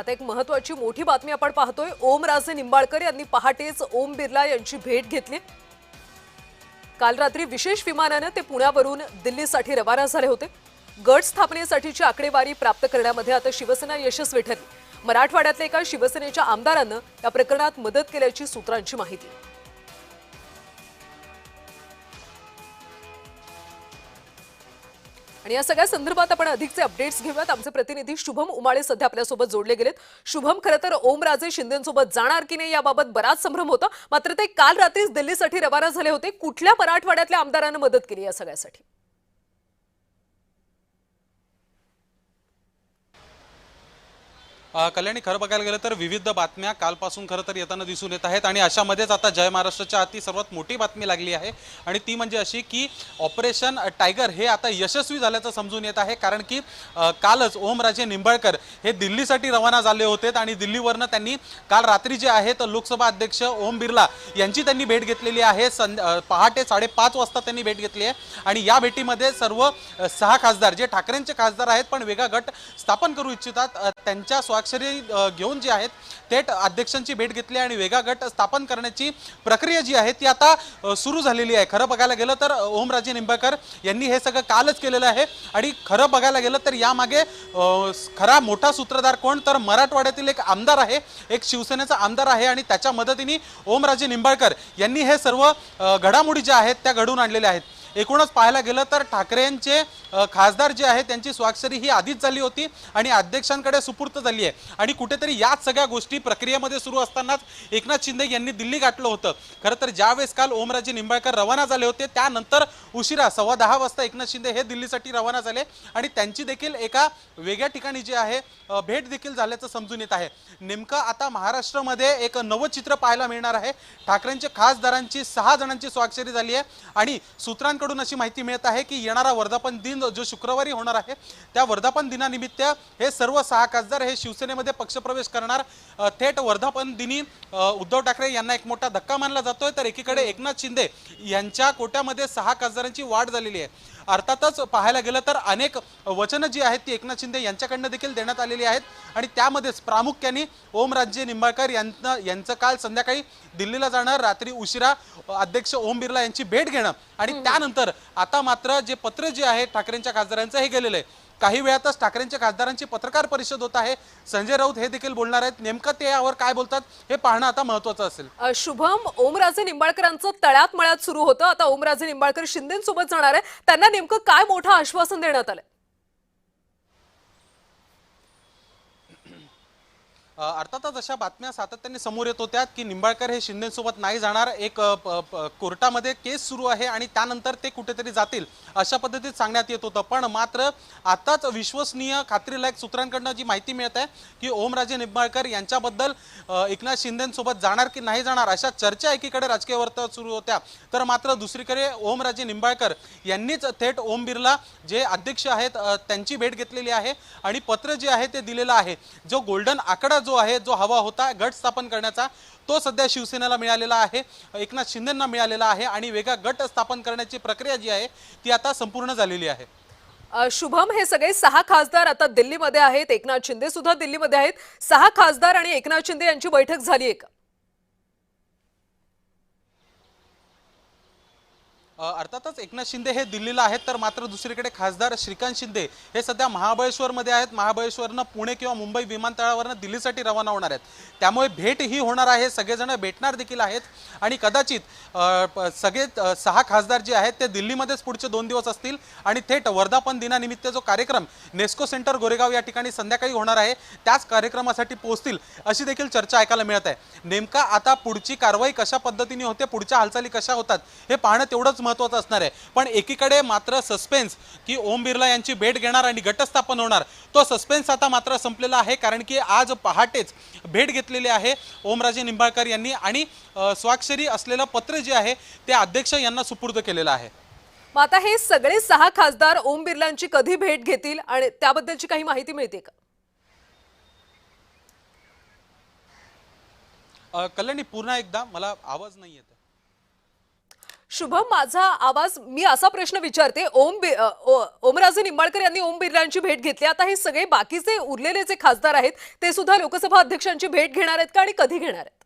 आता एक महत्त्वाची मोठी बातमी आपण पाहतोय। ओमराजे निंबाळकर यांनी पहाटेच ओम बिर्ला यांची भेट घेतली। काल रात्री विशेष विमानाने ते पुण्यावरून दिल्लीसाठी रवाना झाले होते। गट स्थापनेसाठीची आकडेवारी प्राप्त करण्यामध्ये आता शिवसेना यशस्वी ठरली। मराठवाड्यातल्या एका शिवसेनेच्या आमदारांना या प्रकरणात मदत केल्याची सूत्रांची माहिती। आणि या सगळ्या संदर्भात आपण अधिकचे अपडेट्स घेऊयात। आमचे प्रतिनिधी शुभम उमाळे सध्या आपल्या सोबत जोडले गेलेत। शुभम, खरं तर ओमराजे शिंदेंसोबत जाणार की नाही याबाबत बराच संभ्रम होता, मात्र ते काल रात्रीच दिल्लीसाठी रवाना झाले होते। कुठल्या मराठवाड्यातल्या आमदारांना मदत केली या सगळ्यासाठी? कल्याणी, खरं बघायला गेलं तर विविध बातम्या कालपासून खरं तर येताना दिसून येत आहेत आणि अशामध्येच आता जय महाराष्ट्राच्या हाती सर्वात मोठी बातमी लागली आहे आणि ती म्हणजे अशी की ऑपरेशन टायगर हे आता यशस्वी झाल्याचं समजून येत आहे। कारण की कालच ओमराजे निंबाळकर हे दिल्लीसाठी रवाना झाले होते आणि दिल्लीवरनं त्यांनी काल रात्री जे आहे तर लोकसभा अध्यक्ष ओम बिर्ला यांची त्यांनी भेट घेतलेली आहे। पहाटे 5:30 वाजता त्यांनी भेट घेतली आहे आणि या भेटीमध्ये सर्व 6 खासदार जे ठाकरेंचे खासदार आहेत पण वेगळा गट स्थापन करू इच्छितात त्यांच्या स्वाक्षरी घेऊन जे आहेत थेट अध्यक्षांची भेट घेतली आणि वेगळा गट स्थापन करण्याची प्रक्रिया जी आहे ती आता सुरू झालेली आहे। खरं बघायला गेलं तर ओमराजे निंबाळकर यांनी हे सगळं कालच केलेलं आहे आणि खरं बघायला गेलं तर यामागे खरा मोठा सूत्रधार कोण तर मराठवाड्यातील एक आमदार आहे, एक शिवसेनेचा आमदार आहे आणि त्याच्या मदतीने ओमराजे निंबाळकर यांनी हे सर्व घडामोडी ज्या आहेत त्या घडवून आणलेल्या आहेत। एकूणच पाहायला गेलं तर ठाकरेंचे खासदार जे आहेत त्यांची स्वाक्षरी ही आधीच झाली होती आणि अध्यक्षांकडे सुपूर्त झाली आहे आणि कुठेतरी याच सगळ्या गोष्टी प्रक्रियेमध्ये सुरू असतानाच एकनाथ शिंदे यांनी दिल्ली गाठलं होतं। खरं तर ज्यावेळेस काल ओमराजे निंबाळकर रवाना झाले होते त्यानंतर उशिरा 10:15 वाजता एकनाथ शिंदे हे दिल्लीसाठी रवाना झाले आणि त्यांची देखील एका वेगळ्या ठिकाणी जे आहे भेट देखील झाल्याचं समजून येत आहे। नेमकं आता महाराष्ट्रामध्ये एक नवं चित्र पाहायला मिळणार आहे। ठाकरेंच्या खासदारांची 6 जणांची स्वाक्षरी झाली आहे आणि सूत्रांकडून अशी माहिती मिळत आहे की येणारा वर्धापन दिन जो शुक्रवारी होणार आहे त्या वर्धापन दिनानिमित्त हे सर्व 6 खासदार हे शिवसेनेमध्ये पक्षप्रवेश करणार। थेट वर्धापन दिनी उद्धव ठाकरे यांना एक मोठा धक्का मानला जातोय तर एकीकडे एकनाथ शिंदे यांच्या कोट्यामध्ये 6 खासदारांची वाढ झालेली आहे। अर्थातच पाहायला गेलं तर अनेक वचनं जी आहेत ती एकनाथ शिंदे यांच्याकडनं देखील देण्यात आलेली आहेत आणि त्यामध्येच प्रामुख्याने ओमराजे निंबाळकर यांचं काल संध्याकाळी दिल्लीला जाणं, रात्री उशिरा अध्यक्ष ओम बिर्ला यांची भेट घेणं आणि त्यानंतर आता मात्र जे पत्र जे आहे ठाकरेंच्या खासदारांचं हे गेलेलं आहे। काही वेळातच ठाकरेंच्या खासदारांची पत्रकार परिषद होत आहे। संजय राऊत हे देखील बोलणार आहेत। नेमकं ते यावर काय बोलतात हे पाहणं आता महत्त्वाचं असेल। शुभम, ओमराजे निंबाळकरांचं तळ्यात मळ्यात सुरू होतं, आता ओमराजे निंबाळकर शिंदेंसोबत जाणार आहे, त्यांना नेमकं काय मोठं आश्वासन देण्यात आलंय? अर्थातच अशा बातम्या सातत्याने समोर येत होत्या की निंबाळकर हे शिंदेसोबत नाही जाणार, एक कोर्टामध्ये केस सुरू आहे आणि त्यानंतर ते कुठेतरी जातील अशा पद्धतीत सांगण्यात येत होतं। पण मात्र आताच विश्वसनीय खात्रीलायक सूत्रांकडनं जी माहिती मिळत आहे की ओमराजे निंबाळकर यांच्याबद्दल एकनाथ शिंदेसोबत जाणार की नाही जाणार अशा चर्चा एकीकडे राजकीय वर्तुळात सुरू होत्या तर मात्र दुसरीकडे ओमराजे निंबाळकर यांनीच थेट ओम बिर्ला जे अध्यक्ष आहेत त्यांची भेट घेतलेली आहे आणि पत्र जे आहे ते दिलेलं आहे। जो गोल्डन आकडा जो आहे, जो हवा होता गट स्थापन करण्याचा, तो सध्या शिवसेनेला मिळालेला आहे, एकनाथ शिंदेंना मिळालेला आहे आणि वेगळा गट स्थापन करण्याची प्रक्रिया जी आहे ती आता संपूर्ण झालेली आहे। शुभम, हे सगळे 6 खासदार आता दिल्लीमध्ये आहेत, एकनाथ शिंदे सुद्धा दिल्लीमध्ये आहेत। 6 खासदार आणि एकनाथ शिंदे यांची बैठक झाली आहे का? अर्थातच एकनाथ शिंदे हे दिल्लीला आहेत तर मात्र दुसरीकडे खासदार श्रीकांत शिंदे हे सध्या महाबळेश्वरमध्ये आहेत। महाबळेश्वरनं पुणे किंवा मुंबई विमानतळावरनं दिल्लीसाठी रवाना होणार आहेत, त्यामुळे भेट ही होणार आहे, सगळेजण भेटणार देखील आहेत आणि कदाचित सगळे 6 खासदार जे आहेत ते दिल्लीमध्येच पुढचे 2 दिवस असतील आणि थेट वर्धापन दिनानिमित्त जो कार्यक्रम नेस्को सेंटर गोरेगाव या ठिकाणी संध्याकाळी होणार आहे त्याच कार्यक्रमासाठी पोहोचतील अशी देखील चर्चा ऐकायला मिळत आहे। नेमका आता पुढची कारवाई कशा पद्धतीने होते, पुढच्या हालचाली कशा होतात हे पाहणं तेवढंच महत्त्वाचं असणार आहे। पण एकीकडे मात्र सस्पेन्स की ओम बिर्ला यांची भेट घेणार आणि गटस्थापन होणार, तो सस्पेन्स आता मात्र संपलेला आहे कारण की आज पहाटेच भेट घेतलेली आहे ओमराजे निंबाळकर यांनी आणि स्वाक्षरी असलेलं पत्र जे आहे ते अध्यक्ष यांना सुपूर्द केलेलं आहे। मग आता हे सगळे 6 खासदार ओम बिर्लांची कधी भेट घेतील आणि त्याबद्दलची काही माहिती मिळते का? कल्याणी, पुन्हा एकदा मला आवाज नाही येत। शुभम, माझा आवाज, मी असा प्रश्न विचारते. ओमराजे निंबाळकर यांनी ओम बिर्लांची भेट घेतली. आता हे सगळे बाकीचे उरलेले जे खासदार आहेत ते सुद्धा लोकसभा अध्यक्षांची भेट घेणार आहेत का आणि कधी घेणार आहेत?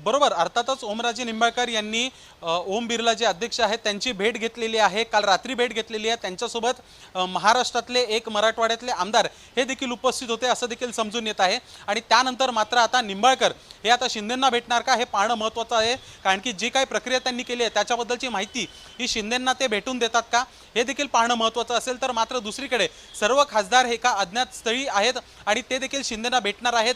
बरोबर, अर्थातच ओमराजे निंबाळकर यांनी ओम बिर्ला जे अध्यक्ष आहेत त्यांची भेट घेतलेली आहे. काल रात्री भेट घेतलेली आहे. त्यांच्यासोबत महाराष्ट्रातले एक मराठवाड्यातले आमदार हे देखील उपस्थित होते असं देखील समजून येत आहे. आणि त्यानंतर मात्र आता निंबाळकर हे आता शिंदेंना भेटणार का हे पाहणं महत्त्वाचं आहे. कारण की जी काही प्रक्रिया त्यांनी केली आहे त्याच्याबद्दलची माहिती ही शिंदेंना ते भेटून देतात का हे देखील पाहणं महत्त्वाचं असेल. तर मात्र दुसरीकडे सर्व खासदार हे एका अज्ञात स्थळी आहेत आणि ते देखील शिंदेंना भेटणार आहेत.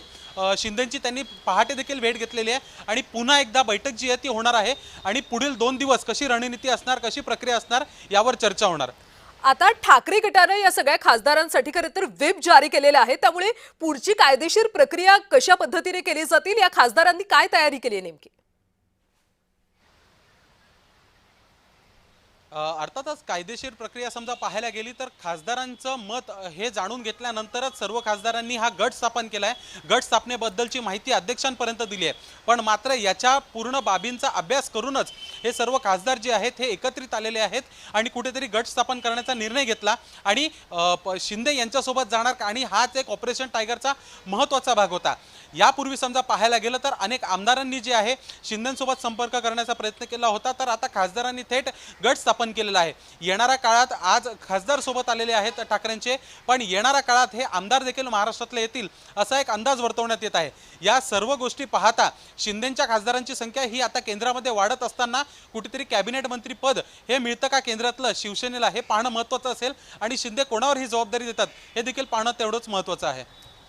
शिंदेंची त्यांनी पहाटे देखील भेट घेतलेली आहे आणि पुन्हा एकदा बैठक जी आहे ती होणार आहे आणि पुढील 2 दिवस कशी रणनीती असणार, कशी प्रक्रिया असणार यावर चर्चा होणार. आता ठाकरे गटानं या सगळ्या खासदारांसाठी खरं तर व्हिप जारी केलेला आहे. त्यामुळे पुढची कायदेशीर प्रक्रिया कशा पद्धतीने केली जातील, या खासदारांनी काय तयारी केली आहे नेमकी? अर्थातच कायदेशीर प्रक्रिया समजा पाहायला गेली तर खासदारांचं मत हे जाणून घेतल्यानंतरच सर्व खासदारांनी हा गट स्थापन केला आहे. गट स्थापनेबद्दलची माहिती अध्यक्षांपर्यंत दिली आहे. पण मात्र याच्या पूर्ण बाबींचा अभ्यास करूनच हे सर्व खासदार जे आहेत हे एकत्रित आलेले आहेत आणि कुठेतरी गट स्थापन करण्याचा निर्णय घेतला आणि शिंदे यांच्यासोबत जाणार आणि हाच एक ऑपरेशन टायगरचा महत्त्वाचा भाग होता. यापूर्वी समजा पाहायला गेलं तर अनेक आमदारांनी जे आहे शिंदेंसोबत संपर्क करण्याचा प्रयत्न केला होता. तर आता खासदारांनी थेट गट स्थापन केलेला आहे. येणाऱ्या काळात आज खासदार सोबत आलेले आहेत ठाकरेंचे, पण येणाऱ्या काळात हे आमदार देखील महाराष्ट्रातले येतील असा एक अंदाज वर्तवण्यात येत आहे. या सर्व गोष्टी पाहता शिंदेंच्या खासदारांची संख्या ही आता केंद्रामध्ये वाढत असताना कुठेतरी कॅबिनेट मंत्री पद हे मिळतं का केंद्रातलं शिवसेनेला हे पाहणं महत्त्वाचं असेल आणि शिंदे कोणावर ही जबाबदारी देतात हे देखील पाहणं तेवढंच महत्त्वाचं आहे.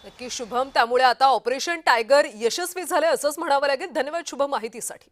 नक्की शुभम, त्यामुळे आता ऑपरेशन टायगर यशस्वी झाले असंच म्हणावं लागेल. धन्यवाद शुभम माहितीसाठी.